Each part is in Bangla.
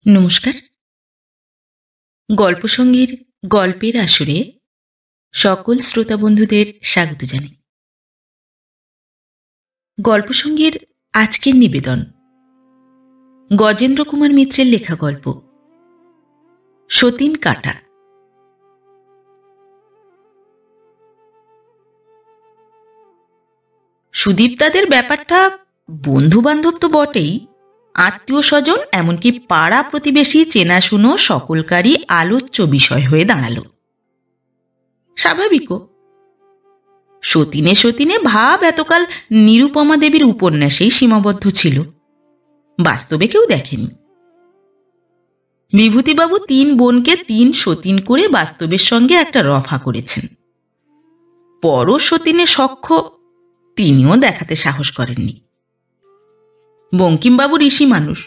নমস্কার। গল্পসঙ্গীর গল্পের আসরে সকল শ্রোতা বন্ধুদের স্বাগত জানাই। গল্পসঙ্গীর আজকের নিবেদন গজেন্দ্র কুমার মিত্রের লেখা গল্প সতীন কাঁটা। সুদীপদাদের ব্যাপারটা বন্ধু বান্ধব তো বটেই, আত্মীয় স্বজন এমনকি পাড়া প্রতিবেশী চেনাশুনো সকলকারই আলোচ্য বিষয় হয়ে দাঁড়ালো। স্বাভাবিকও। সতীনে সতীনে ভাব এতকাল নিরুপমা দেবীর উপন্যাসেই সীমাবদ্ধ ছিল, বাস্তবে কেউ দেখেনি। বিভূতিবাবু 3 বোনকে 3 সতীন করে বাস্তবের সঙ্গে একটা রফা করেছেন। পর সতীনে সখ্য তিনিও দেখাতে সাহস করেননি। বঙ্কিমবাবু ঋষি মানুষ,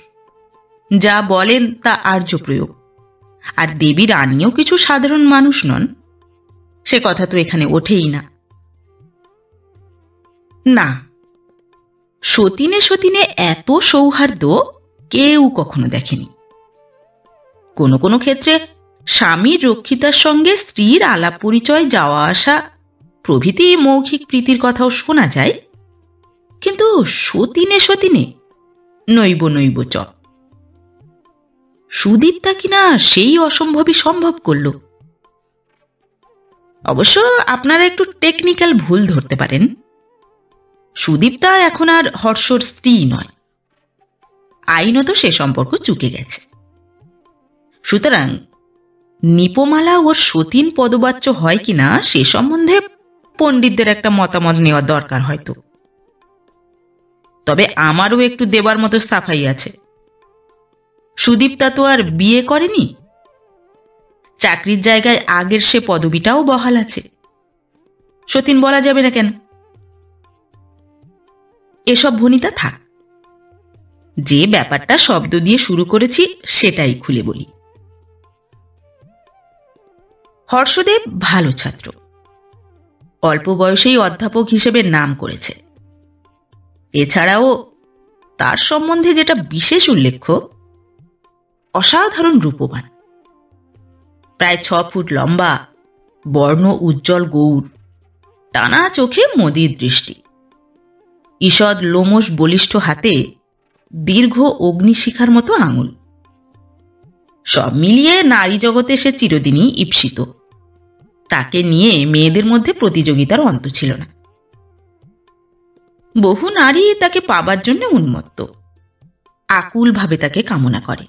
যা বলেন তা আর্য প্রয়োগ, আর দেবী রানীও কিছু সাধারণ মানুষ নন, সে কথা তো এখানে ওঠেই না। না, সতীনে সতীনে এত সৌহার্দ্য কেউ কখনো দেখেনি। কোনো কোনো ক্ষেত্রে স্বামীর রক্ষিতার সঙ্গে স্ত্রীর আলাপ পরিচয়, যাওয়া আসা প্রভৃতি মৌখিক প্রীতির কথাও শোনা যায়, কিন্তু সতীনে সতীনে নৈব নৈব চ। সুদীপদা কিনা সেই অসম্ভবই সম্ভব করল। অবশ্য আপনারা একটু টেকনিক্যাল ভুল ধরতে পারেন। সুদীপদা এখন আর হর্ষর স্ত্রী নয়, আইনত সে সম্পর্ক চুকে গেছে। সুতরাং নিপমালা ওর সতীন পদবাচ্য হয় কিনা সে সম্বন্ধে পণ্ডিতদের একটা মতামত নেওয়া দরকার হয়তো। তবে আমারও একটু দেবার মতো সাফাই আছে। সুদীপদা তো আর বিয়ে করেনি, চাকরির জায়গায় আগের সে পদবিটাও বহাল আছে, সতীন বলা যাবে না কেন? এসব ভনিতা থাক, যে ব্যাপারটা শব্দ দিয়ে শুরু করেছি সেটাই খুলে বলি। হর্ষদেব ভালো ছাত্র, অল্প বয়সেই অধ্যাপক হিসেবে নাম করেছে। এছাড়াও তার সম্বন্ধে যেটা বিশেষ উল্লেখ্য, অসাধারণ রূপবান, প্রায় 6 ফুট লম্বা, বর্ণ উজ্জ্বল গৌর, টানা চোখে মদির দৃষ্টি, ঈষৎ লোমশ বলিষ্ঠ হাতে দীর্ঘ অগ্নিশিখার মতো আঙুল। সব মিলিয়ে নারী জগতে সে চিরদিনই ঈপ্সিত। তাকে নিয়ে মেয়েদের মধ্যে প্রতিযোগিতার অন্ত ছিল না। বহু নারী তাকে পাবার জন্য উন্মত্ত, আকুলভাবে তাকে কামনা করে।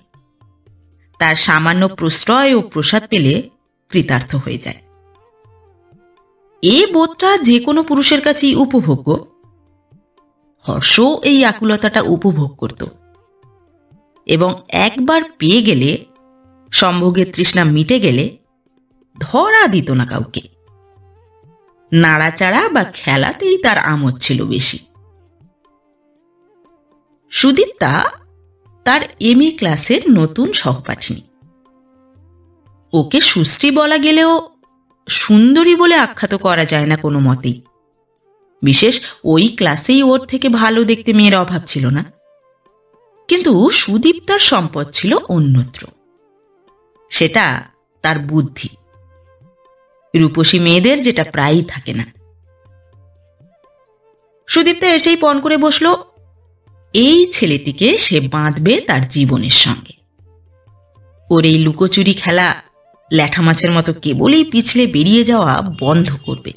তার সামান্য প্রশ্রয় ও প্রসাদ পেলে কৃতার্থ হয়ে যায়। এ বোধটা যে কোনো পুরুষের কাছেই উপভোগ্য। হর্ষ এই আকুলতাটা উপভোগ করত, এবং একবার পেয়ে গেলে, সম্ভোগের তৃষ্ণা মিটে গেলে ধরা দিত না কাউকে। নাড়াচাড়া বা খেলাতেই তার আমোদ ছিল বেশি। সুদীপদা তার MA ক্লাসের নতুন সহপাঠিনী। ওকে সুশ্রী বলা গেলেও সুন্দরী বলে আখ্যাত করা যায় না কোনো মতেই। বিশেষ ওই ক্লাসেই ওর থেকে ভালো দেখতে মেয়ের অভাব ছিল না। কিন্তু সুদীপদার সম্পদ ছিল অন্যত্র, সেটা তার বুদ্ধি। রূপসী মেয়েদের যেটা প্রায়ই থাকে না। সুদীপদা এসেই পণ করে বসল, এই ছেলেটিকে সে বাঁধবে তার জীবনের সঙ্গে। ওর এই লুকোচুরি খেলা ল্যাঠা মাছের মতো কেবলই পিছলে বেরিয়ে যাওয়া বন্ধ করবে।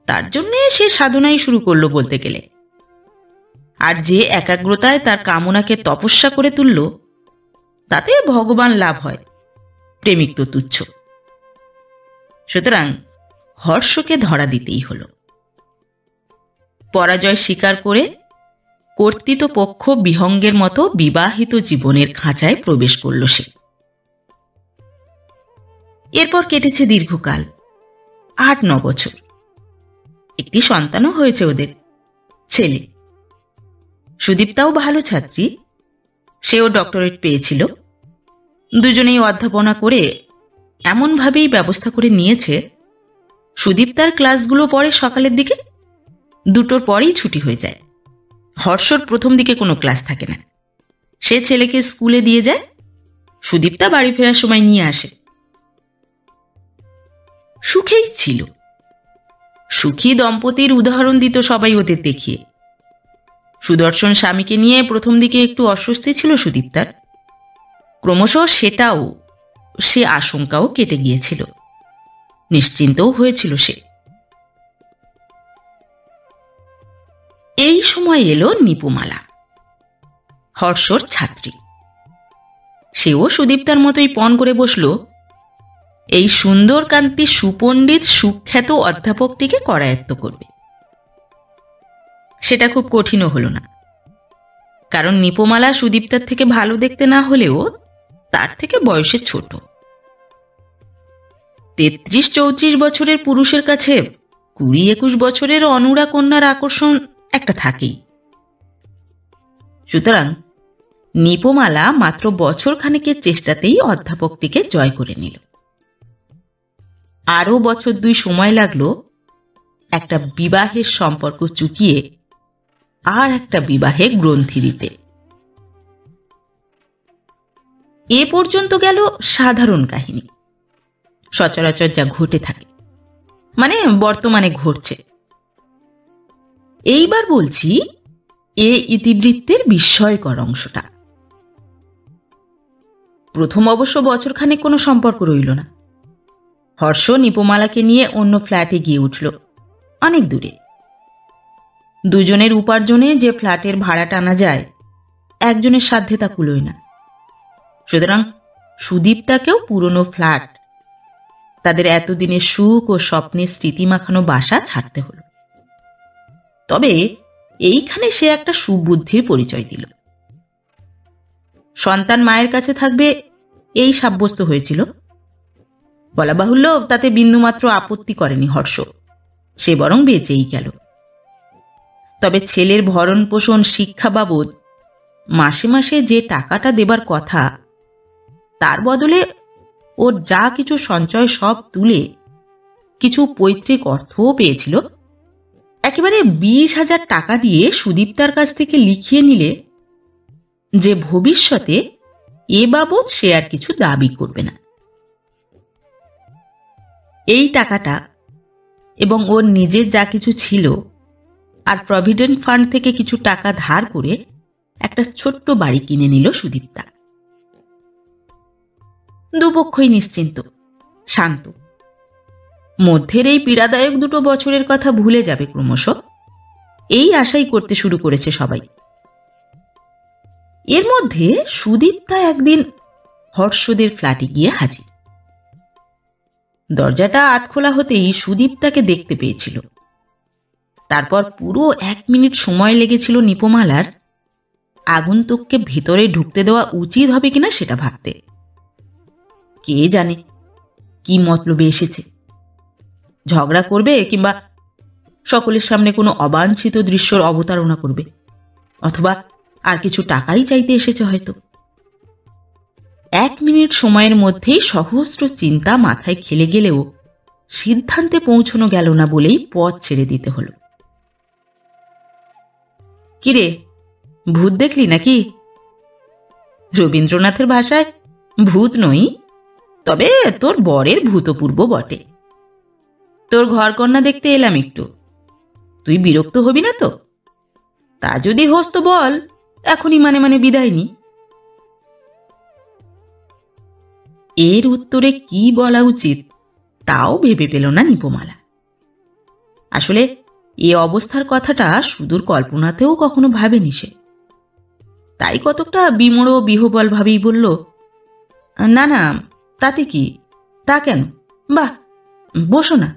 তার জন্যে সে সাধনাই শুরু করলো বলতে গেলে। আর যে একাগ্রতায় তার কামনাকে তপস্যা করে তুলল, তাতে ভগবান লাভ হয়, প্রেমিক তো তুচ্ছ। সুতরাং হর্ষকে ধরা দিতেই হল। পরাজয় স্বীকার করে কর্তৃত্বপক্ষ বিহঙ্গের মতো বিবাহিত জীবনের খাঁচায় প্রবেশ করল সে। এরপর কেটেছে দীর্ঘকাল, 8-9 বছর। একটি সন্তানও হয়েছে ওদের, ছেলে। সুদীপদাও ভালো ছাত্রী, সেও ডক্টরেট পেয়েছিল। দুজনেই অধ্যাপনা করে এমনভাবেই ব্যবস্থা করে নিয়েছে, সুদীপদার ক্লাসগুলো পড়ে সকালের দিকে, 2টোর পরেই ছুটি হয়ে যায়। হর্ষর প্রথম দিকে কোনো ক্লাস থাকে না, সে ছেলেকে স্কুলে দিয়ে যায়, সুদীপ্তা বাড়ি ফেরার সময় নিয়ে আসে। সুখেই ছিল। সুখী দম্পতির উদাহরণ দিত সবাই ওদের দেখিয়ে। সুদর্শন স্বামীকে নিয়ে প্রথম দিকে একটু অস্বস্তি ছিল সুদীপ্তার। ক্রমশ সেটাও, সে আশঙ্কাও কেটে গিয়েছিল, নিশ্চিন্তও হয়েছিল সে। এই সময় এলো নিপুমালা, হর্ষর ছাত্রী। সেও সুদীপ্তার মতোই পণ করে বসল এই সুন্দরকান্তি সুপণ্ডিত সুখ্যাত অধ্যাপকটিকে করায়ত্ত করবে। সেটা খুব কঠিনও হল না, কারণ নিপুমালা সুদীপ্তার থেকে ভালো দেখতে না হলেও তার থেকে বয়সে ছোট। 33-34 বছরের পুরুষের কাছে 20-21 বছরের অনুরা কন্যার আকর্ষণ একটা থাকেই। সুতরাং নিপুমালা মাত্র বছর খানেকের চেষ্টাতেই অধ্যাপকটিকে জয় করে নিল। আরও বছর 2 সময় লাগলো একটা বিবাহের সম্পর্ক চুকিয়ে আর একটা বিবাহে গ্রন্থি দিতে। এ পর্যন্ত গেল সাধারণ কাহিনী, সচরাচর যা ঘটে থাকে, মানে বর্তমানে ঘটছে। এইবার বলছি এ ইতিবৃত্তের বিস্ময়কর অংশটা। প্রথম অবশ্য বছরখানেক কোনো সম্পর্ক রইল না। হর্ষ নিপুমালাকে নিয়ে অন্য ফ্ল্যাটে গিয়ে উঠল, অনেক দূরে। দুজনের উপার্জনে যে ফ্ল্যাটের ভাড়া টানা যায়, একজনের সাধ্যে তা কুলোয় না। সুতরাং সুদীপ্তাকেও পুরনো ফ্ল্যাট, তাদের এতদিনের সুখ ও স্বপ্নের স্মৃতি মাখানো বাসা ছাড়তে হল। তবে এইখানে সে একটা সুবুদ্ধির পরিচয় দিল। সন্তান মায়ের কাছে থাকবে এই সাব্যস্ত হয়েছিল। বলা বাহুল্য, তাতে বিন্দুমাত্র আপত্তি করেনি হর্ষ, সে বরং বেঁচেই গেল। তবে ছেলের ভরণ পোষণ শিক্ষা বাবদ মাসে মাসে যে টাকাটা দেবার কথা, তার বদলে ওর যা কিছু সঞ্চয় সব তুলে কিছু পৈতৃক অর্থও পেয়েছিল, একেবারে 20,000 টাকা দিয়ে সুদীপ্তার কাছ থেকে লিখিয়ে নিলে যে ভবিষ্যতে এ বাবদ সে আর কিছু দাবি করবে না। এই টাকাটা এবং ওর নিজের যা কিছু ছিল আর প্রভিডেন্ট ফান্ড থেকে কিছু টাকা ধার করে একটা ছোট্ট বাড়ি কিনে নিল সুদীপ্তা। দুপক্ষই নিশ্চিন্ত, শান্ত। মধ্যের এই পীড়াদায়ক 2 বছরের কথা ভুলে যাবে ক্রমশ, এই আশাই করতে শুরু করেছে সবাই। এর মধ্যে সুদীপ্তা একদিন হর্ষদের ফ্ল্যাটে গিয়ে হাজির। দরজাটা আধখোলা হতেই সুদীপ্তাকে দেখতে পেয়েছিল। তারপর পুরো 1 মিনিট সময় লেগেছিল নিপুমালার আগন্তুককে ভেতরে ঢুকতে দেওয়া উচিত হবে কিনা সেটা ভাবতে। কে জানে কি মতলবে এসেছে, ঝগড়া করবে কিংবা সকলের সামনে কোনো অবাঞ্ছিত দৃশ্যর অবতারণা করবে, অথবা আর কিছু টাকাই চাইতে এসেছে হয়তো। 1 মিনিট সময়ের মধ্যেই সহস্র চিন্তা মাথায় খেলে গেলেও সিদ্ধান্তে পৌঁছানো গেল না বলেই পথ ছেড়ে দিতে হলো। কিরে, ভূত দেখলি নাকি? রবীন্দ্রনাথের ভাষায় ভূত নই, তবে তোর বরের ভূতপূর্ব বটে। তোর ঘরকন্যা দেখতে এলাম একটু, তুই বিরক্ত হবি না তো? তা যদি হোস তো বল, এখনই মানে বিদায় নি। এর উত্তরে কি বলা উচিত তাও ভেবে পেল না নিপুমালা। আসলে এ অবস্থার কথাটা সুদূর কল্পনাতেও কখনো ভাবেনি সে। তাই কতকটা বিমূঢ় বিহ্বল ভাবেই বলল, না না, তাতে কি, তা কেন, বাহ, বসো না।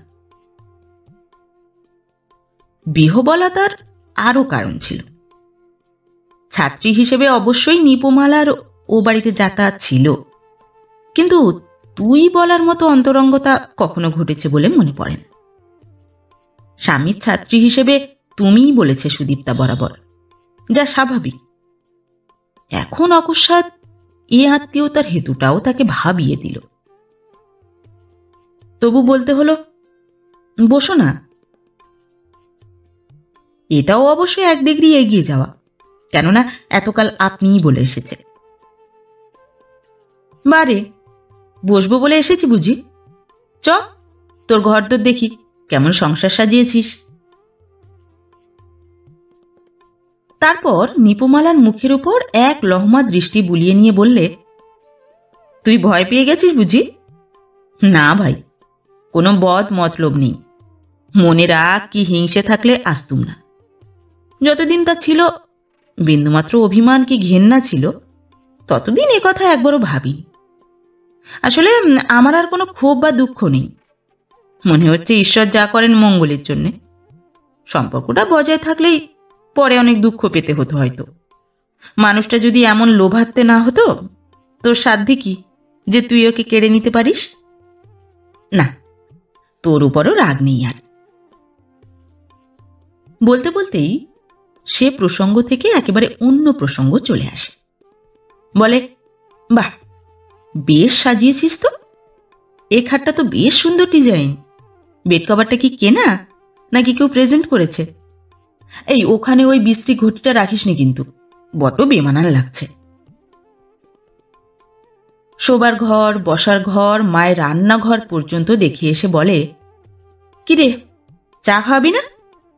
বিহ্বলতার আরও কারণ ছিল। ছাত্রী হিসেবে অবশ্যই নিপুমালার ও বাড়িতে যাতায়াত ছিল, কিন্তু তুই বলার মতো অন্তরঙ্গতা কখনো ঘটেছে বলে মনে পড়ে না। স্বামীর ছাত্রী হিসেবে তুমিই বলেছে সুদীপ্তা বরাবর, যা স্বাভাবিক। এখন অকস্মাৎ এ আত্মীয়তার হেতুটাও তাকে ভাবিয়ে দিল। তবু বলতে হলো, বসো না। এটাও অবশ্যই 1 ডিগ্রি এগিয়ে যাওয়া, কেননা এতকাল আপনিই বলে এসেছে। বারে, বসবো বলে এসেছি বুঝি? চ, তোর ঘরদোর দেখি কেমন সংসার সাজিয়েছিস। তারপর নিপমালার মুখের উপর এক লহমা দৃষ্টি বুলিয়ে নিয়ে বললে, তুই ভয় পেয়ে গেছিস বুঝি? না ভাই, কোনো বদ মতলব নেই। মনে রাগ কি হিংসে থাকলে আসতুম না। যতদিন তা ছিল, বিন্দুমাত্র অভিমান কি ঘেন্না ছিল, ততদিন এ কথা একবারও ভাবিনি। আসলে আমার আর কোনো ক্ষোভ বা দুঃখ নেই। মনে হচ্ছে ঈশ্বর যা করেন মঙ্গলের জন্যে। সম্পর্কটা বজায় থাকলেই পরে অনেক দুঃখ পেতে হতো হয়তো। মানুষটা যদি এমন লোভাত্তে না হতো, তোর সাধ্যি কি যে তুই ওকে কেড়ে নিতে পারিস? না, তোর উপরও রাগ নেই আর। বলতে বলতেই সে প্রসঙ্গ থেকে একেবারে অন্য প্রসঙ্গ চলে আসে। বলে, বাহ, বেশ সাজিয়েছিস তো। এ খাটটা তো বেশ সুন্দর ডিজাইন। বেড কভারটা কি কেনা নাকি কেউ প্রেজেন্ট করেছে? এই ওখানে ওই বিশ্রী ঘটিটা রাখিসনি কিন্তু, বড্ড বেমানান লাগছে। শোবার ঘর, বসার ঘর, মায়ের রান্নাঘর পর্যন্ত দেখে এসে বলে, কিরে, চা খাবি না?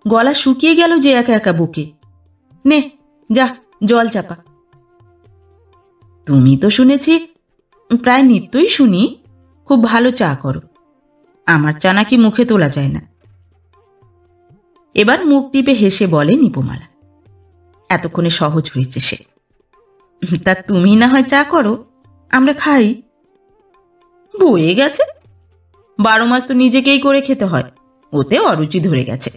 গলা শুকিয়ে গেল যে একা একা বুকে। নে, যা জল চাপা। তুমি তো শুনেছি, প্রায় নিত্যই শুনি, খুব ভালো চা করো। আমার চা নাকি মুখে তোলা যায় না। এবার মুখ টিপে হেসে বলে নিপমালা। এতক্ষণে সহজ হয়েছে সে। তা তুমি না হয় চা করো, আমরা খাই। বয়ে গেছে, 12 মাস তো নিজেকেই করে খেতে হয়, ওতে অরুচি ধরে গেছে।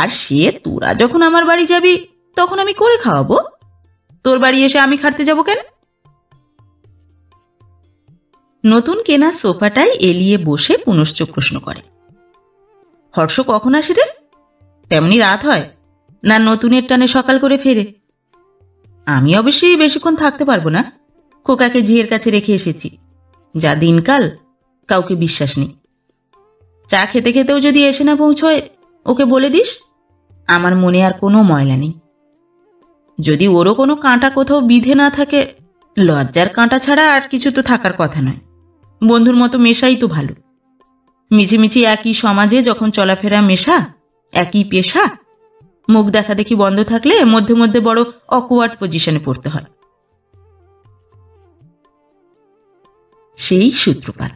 আর সে তোরা যখন আমার বাড়ি যাবি তখন আমি করে খাওয়াবো। তোর বাড়ি এসে আমি খাটতে যাব কেন? নতুন কেনা সোফাটায় এলিয়ে বসে পুনশ্চ প্রশ্ন করে, হর্ষ কখন আসে রে? তেমনি রাত হয় না নতুনের টানে সকাল করে ফেরে? আমি অবশ্যই বেশিক্ষণ থাকতে পারবো না। খোকাকে ঝিয়ের কাছে রেখে এসেছি। যা দিনকাল, কাউকে বিশ্বাস নেই। চা খেতে খেতেও যদি এসে না পৌঁছয়, ওকে বলে দিস আমার মনে আর কোনো ময়লা নেই। যদি ওরও কোনো কাঁটা কোথাও বিধে না থাকে, লজ্জার কাঁটা ছাড়া আর কিছু তো থাকার কথা নয়। বন্ধুর মতো মেশাই তো ভালো। মিছিমিছি একই সমাজে যখন চলাফেরা মেশা, একই পেশা, মুখ দেখা দেখি বন্ধ থাকলে মধ্যে মধ্যে বড় অকওয়ার্ড পজিশনে পড়তে হয়। সেই সূত্রপাত।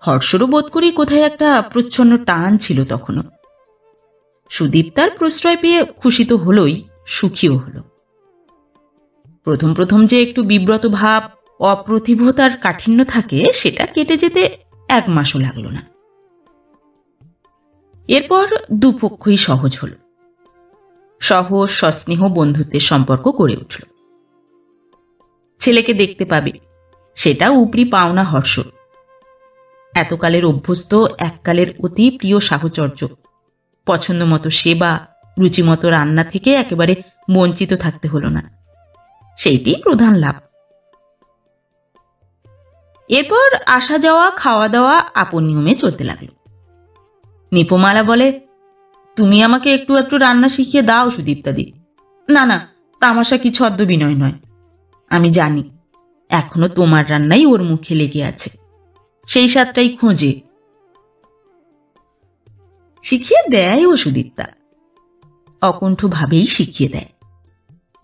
হর্ষরও বোধ করি কোথায় একটা প্রচ্ছন্ন টান ছিল তখনও। সুদীপ তার প্রশ্রয় পেয়ে খুশি তো হলোই, সুখীও হল। প্রথম প্রথম যে একটু বিব্রত ভাব, অপ্রতিভতার কাঠিন্য থাকে, সেটা কেটে যেতে 1 মাসও লাগলো না। এরপর দুপক্ষই সহজ হল। সহজ সস্নেহ বন্ধুত্বের সম্পর্ক গড়ে উঠল। ছেলেকে দেখতে পাবে, সেটা উপরি পাওনা হর্ষ। এতকালের অভ্যস্ত, এককালের অতি প্রিয় সাহচর্য, পছন্দ মতো সেবা, রুচিমতো রান্না থেকে একেবারে বঞ্চিত থাকতে হলো না। সেইটি প্রধান লাভ। এরপর আসা যাওয়া, খাওয়া দাওয়া আপন নিয়মে চলতে লাগলো। নিপমালা বলে, তুমি আমাকে একটু একটু রান্না শিখিয়ে দাও সুদীপ্তাদি। না না, তামাশা কি ছদ্ম বিনয় নয়। আমি জানি এখনো তোমার রান্নাই ওর মুখে লেগে আছে, সেই স্বাদটাই খোঁজে। শিখিয়ে দেয় ও সুদীপ্তা, অকণ্ঠভাবেই শিখিয়ে দেয়,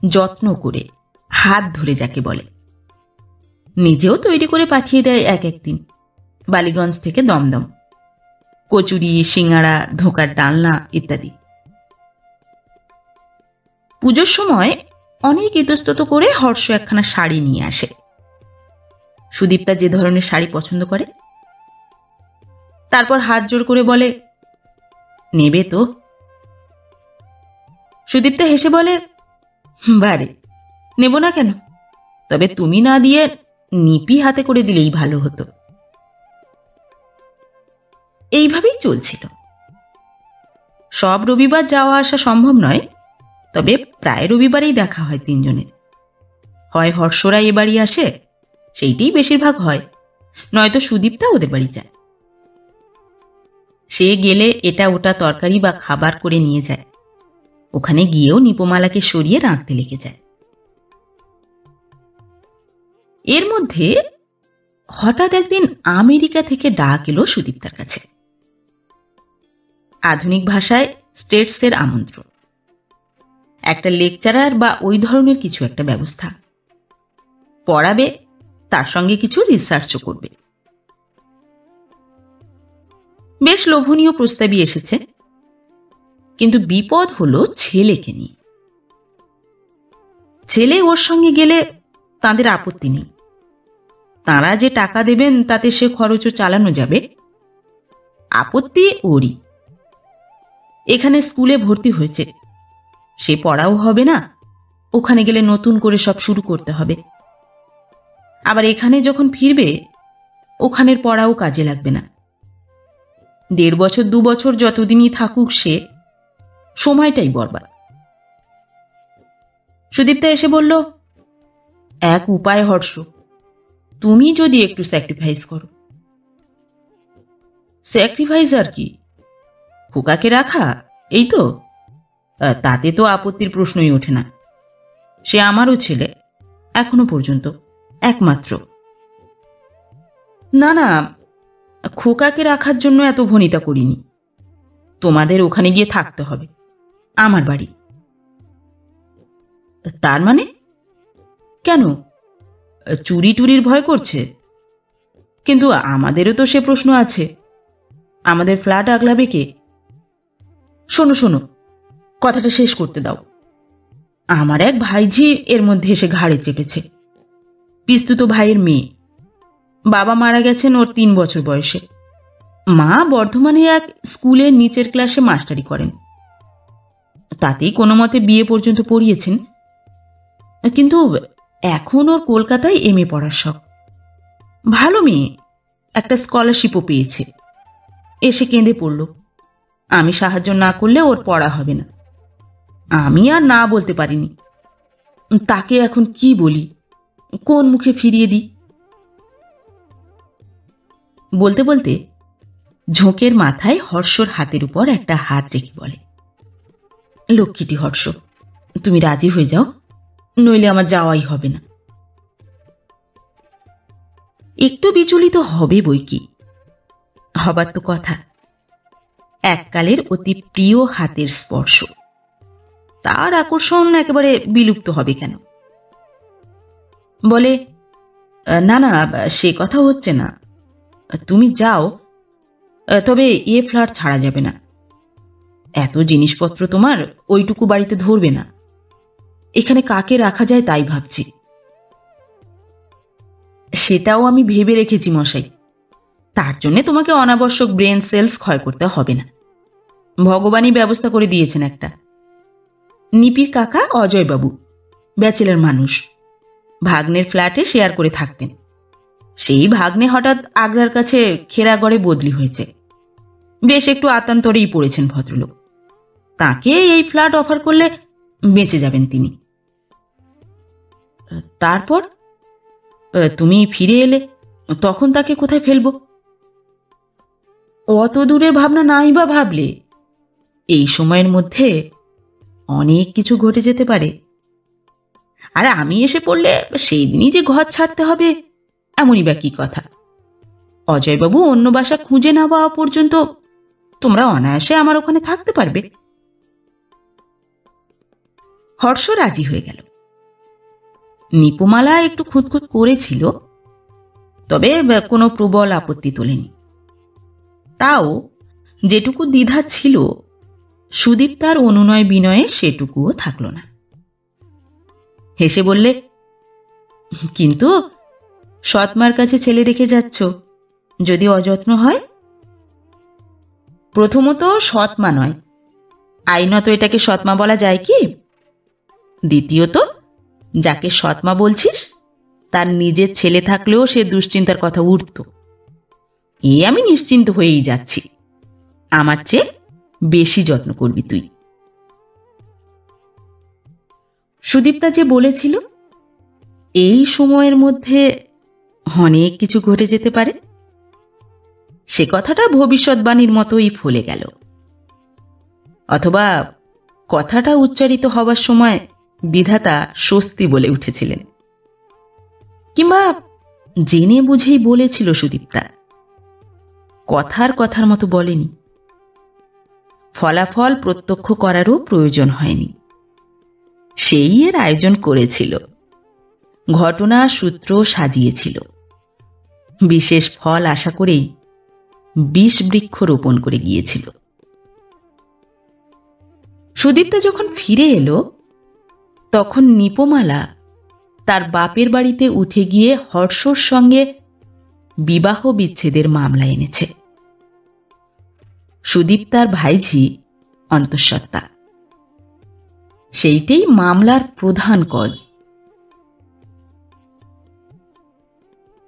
যত্ন করে, হাত ধরে যাকে বলে। নিজেও তৈরি করে পাঠিয়ে দেয় এক একদিন বালিগঞ্জ থেকে দমদম, কচুরি, সিঙ্গাড়া, ধোকার ডালনা ইত্যাদি। পুজোর সময় অনেক ইতস্তত করে হর্ষ একখানা শাড়ি নিয়ে আসে। সুদীপ্তা যে ধরনের শাড়ি পছন্দ করে। তারপর হাত জোড় করে বলে, নেবে তো? সুদীপ্তা হেসে বলে, বারে, নেব না কেন? তবে তুমি না দিয়ে নিপি হাতে করে দিলেই ভালো হতো। এইভাবেই চলছিল। সব রবিবার যাওয়া আসা সম্ভব নয়, তবে প্রায় রবিবারেই দেখা হয় তিনজনের। হয় হর্ষরা এ বাড়ি আসে, সেইটাই বেশিরভাগ হয়, নয়তো সুদীপ্তা ওদের বাড়ি যায়। সে গেলে এটা ওটা তরকারি বা খাবার করে নিয়ে যায়। ওখানে গিয়েও নিপমালাকে সরিয়ে রাঁধতে লেগে যায়। এর মধ্যে হঠাৎ একদিন আমেরিকা থেকে ডাক এলো সুদীপ্তার কাছে। আধুনিক ভাষায় স্টেটসের আমন্ত্রণ, একটা লেকচারার বা ওই ধরনের কিছু একটা ব্যবস্থা, পড়াবে, তার সঙ্গে কিছু রিসার্চও করবে। বেশ লোভনীয় প্রস্তাবই এসেছে, কিন্তু বিপদ হলো ছেলেকে নিয়ে। ছেলে ওর সঙ্গে গেলে তাদের আপত্তি নেই, তাঁরা যে টাকা দেবেন তাতে সে খরচও চালানো যাবে। আপত্তি ওরই। এখানে স্কুলে ভর্তি হয়েছে, সে পড়াও হবে না, ওখানে গেলে নতুন করে সব শুরু করতে হবে। আবার এখানে যখন ফিরবে ওখানের পড়াও কাজে লাগবে না। 1.5 বছর 2 বছর যতদিনই থাকুক সে, সময়টাই বরবাদ। সুদীপ্তা এসে বলল, এক উপায় হর্ষ, তুমি যদি একটু স্যাক্রিফাইস করো। স্যাক্রিফাইস আর কি? খোকাকে রাখা, এই তো? তাতে তো আপত্তির প্রশ্নই ওঠে না। সে আমারও ছেলে, এখনো পর্যন্ত একমাত্র। না না, খোকাকে রাখার জন্য এত ভনিতা করিনি। তোমাদের ওখানে গিয়ে থাকতে হবে, আমার বাড়ি। তার মানে? কেন, চুরি টুরির ভয় করছে? কিন্তু আমাদেরও তো সে প্রশ্ন আছে, আমাদের ফ্ল্যাট আগলাবে কে? শোনো শোনো, কথাটা শেষ করতে দাও। আমার এক ভাইঝি এর মধ্যে এসে ঘাড়ে চেপেছে। পিস্তুত ভাইয়ের মেয়ে, বাবা মারা গেছেন ওর 3 বছর বয়সে। মা বর্ধমানে এক স্কুলের নিচের ক্লাসে মাস্টারি করেন, তাতেই কোনো মতে বিয়ে পর্যন্ত পড়িয়েছেন। কিন্তু এখন ওর কলকাতায় এমএ পড়ার শখ। ভালো মেয়ে, একটা স্কলারশিপও পেয়েছে। এসে কেঁদে পড়ল, আমি সাহায্য না করলে ওর পড়া হবে না। আমি আর না বলতে পারিনি। তাকে এখন কি বলি, কোন মুখে ফিরিয়ে দিই? বলতে বলতে ঝোঁকের মাথায় হর্ষর হাতের উপর একটা হাত রেখে বলে, লক্ষ্মীটি হর্ষ, তুমি রাজি হয়ে যাও, নইলে আমার যাওয়াই হবে না। একটু বিচলিত হবে বই কি, হবার তো কথা। এককালের অতি প্রিয় হাতের স্পর্শ, তার আকর্ষণ একেবারে বিলুপ্ত হবে কেন? বলে, না না, সে কথা হচ্ছে না, তুমি যাও, তবে এ ফ্ল্যাট ছাড়া যাবে না। এত জিনিসপত্র তোমার ওইটুকু বাড়িতে ধরবে না। এখানে কাকে রাখা যায় তাই ভাবছি। সেটাও আমি ভেবে রেখেছি মশাই, তার জন্যে তোমাকে অনাবশ্যক ব্রেন সেলস ক্ষয় করতে হবে না। ভগবানই ব্যবস্থা করে দিয়েছেন একটা। নিপির কাকা অজয়বাবু ব্যাচেলার মানুষ, ভাগ্নের ফ্ল্যাটে শেয়ার করে থাকতেন। সেই ভাগ্নে হঠাৎ আগ্রার কাছে খেরাগড়ে বদলি হয়েছে, বেশ একটু আতান্তরেই পড়েছেন ভদ্রলোক। তাকে এই ফ্ল্যাট অফার করলে বেঁচে যাবেন তিনি। তারপর তুমি ফিরে এলে, তখন তাকে কোথায় ফেলবো? অত দূরের ভাবনা নাই বা ভাবলে, এই সময়ের মধ্যে অনেক কিছু ঘটে যেতে পারে। আর আমি এসে পড়লে সেই দিনই যে ঘর ছাড়তে হবে এমনই বা কি কথা? অজয়বাবু অন্য বাসা খুঁজে না পাওয়া পর্যন্ত তোমরা অনায়াসে আমার ওখানে থাকতে পারবে। হর্ষ রাজি হয়ে গেল। নিপুমালা একটু খুঁতখুত করেছিল, তবে কোনো প্রবল আপত্তি তোলেনি। তাও যেটুকু দ্বিধা ছিল, সুদীপ্তার অনুনয় বিনয়ে সেটুকুও থাকল না। হেসে বললে, কিন্তু সৎমার কাছে ছেলে রেখে যাচ্ছ, যদি অযত্ন হয়? প্রথমত সৎমা নয়, আইনত এটাকে সৎমা বলা যায় কি? দ্বিতীয়ত, যাকে সৎমা বলছিস তার নিজের ছেলে থাকলেও সে দুশ্চিন্তার কথা উঠত। এই আমি নিশ্চিন্ত হয়েই যাচ্ছি, আমার চেয়ে বেশি যত্ন করবি তুই। সুদীপ্তা যে বলেছিল এই সময়ের মধ্যে অনেক কিছু ঘটে যেতে পারে, সে কথাটা ভবিষ্যৎবাণীর মতোই ফলে গেল। অথবা কথাটা উচ্চারিত হবার সময় বিধাতা স্বস্তি বলে উঠেছিলেন। কি কিংবা জেনে বুঝেই বলেছিল সুদীপ্তা, কথার মতো বলেনি। ফলাফল প্রত্যক্ষ করারও প্রয়োজন হয়নি, সেই এর আয়োজন করেছিল, ঘটনা সূত্র সাজিয়েছিল, বিশেষ ফল আশা করেই বিষ বৃক্ষ রোপণ করে গিয়েছিল। সুদীপ্তা যখন ফিরে এলো তখন নিপমালা তার বাপের বাড়িতে উঠে গিয়ে হর্ষর সঙ্গে বিবাহ বিচ্ছেদের মামলা এনেছে। সুদীপ্তার ভাইঝি অন্তঃসত্ত্বা, সেইটাই মামলার প্রধান কজ।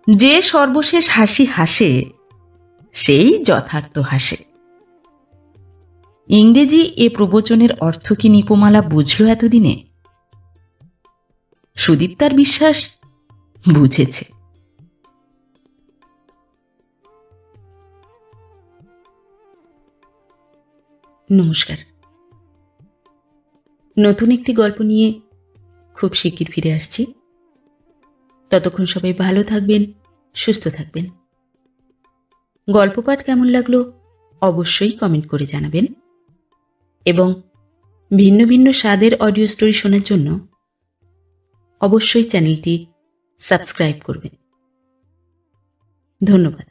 যে সর্বশেষ হাসি হাসে সেই যথার্থ হাসে। ইংরেজি এ প্রবচনের অর্থ কি নিপমালা বুঝল এতদিনে? সুদীপ্তার বিশ্বাস বুঝেছে। নমস্কার। নতুন একটি গল্প নিয়ে খুব শিগগির ফিরে আসছি। ততক্ষণ সবাই ভালো থাকবেন, সুস্থ থাকবেন। গল্প পাঠ কেমন লাগলো অবশ্যই কমেন্ট করে জানাবেন এবং ভিন্ন ভিন্ন স্বাদের অডিও স্টোরি শোনার জন্য অবশ্যই চ্যানেলটি সাবস্ক্রাইব করবেন। ধন্যবাদ।